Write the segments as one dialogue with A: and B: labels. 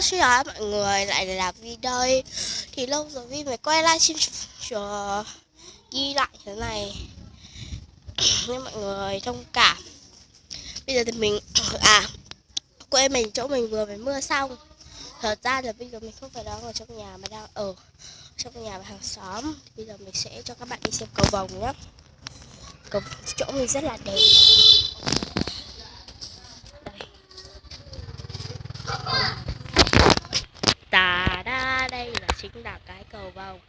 A: xin chào mọi người, lại là video đây. Thì lâu rồi Vi mới quay livestream ghi lại thế này nên mọi người thông cảm. Bây giờ thì mình quê mình, chỗ mình vừa mới mưa xong. Thật ra là bây giờ mình không phải đang ở trong nhà mà đang ở trong nhà và hàng xóm. Bây giờ mình sẽ cho các bạn đi xem cầu vồng nhé. Chỗ mình rất là đẹp. Đây là chính là cái cầu vồng.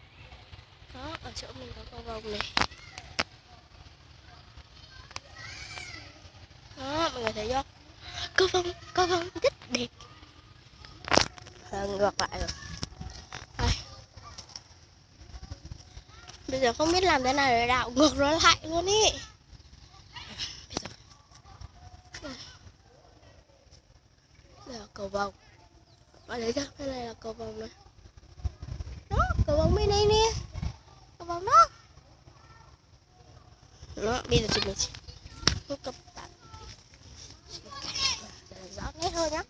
A: Đó, ở chỗ mình có cầu vồng này. Đó, mọi người thấy không? Cầu vồng rất đẹp. Ngược lại rồi. Bây giờ không biết làm thế nào để đảo ngược nó lại luôn ý. Đây là cầu vồng. Bạn thấy chưa? Đây này là cầu vồng này. Đó, cầu vồng bên đây nè. Cầu vồng đó. Đó, bây giờ chúng mình sẽ cấp bạn rõ nét hơn nhá.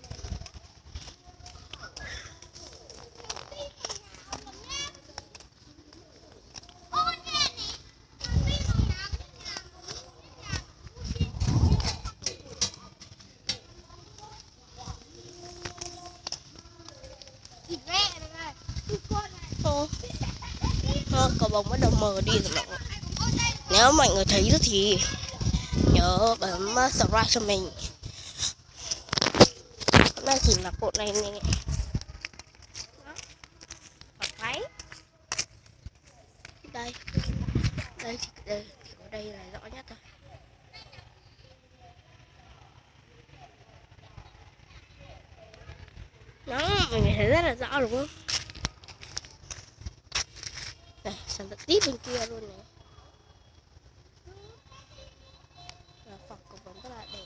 A: Cầu vồng bắt đầu mờ đi rồi mọi người. Nếu mọi người thấy thì nhớ bấm subscribe cho mình. Hôm nay chỉ mặc bộ này nè. Mặc váy. Đây ở đây là rõ nhất thôi. Đó, mình thấy rất là rõ đúng không? Đây, sang tận tít bên kia luôn này. Là phòng cầu vồng rất là đẹp.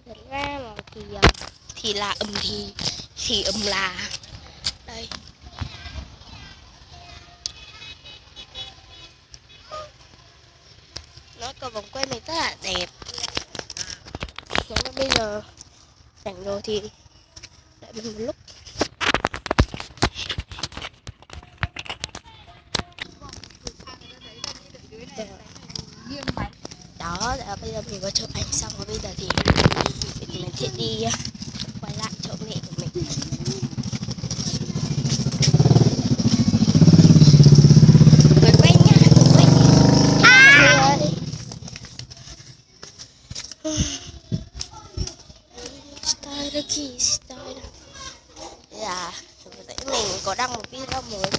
A: Thật ra là thì là thì là đây. Nó cầu vồng quê mình rất là đẹp. Nếu mà bây giờ rảnh rồi thì đợi mình một lúc. Đó, bây giờ mình có chụp ảnh xong rồi, bây giờ thì mình sẽ đi quay lại chỗ mẹ của mình. Người quay nhá, người quay. Style. Dạ, mình có đăng một video mới.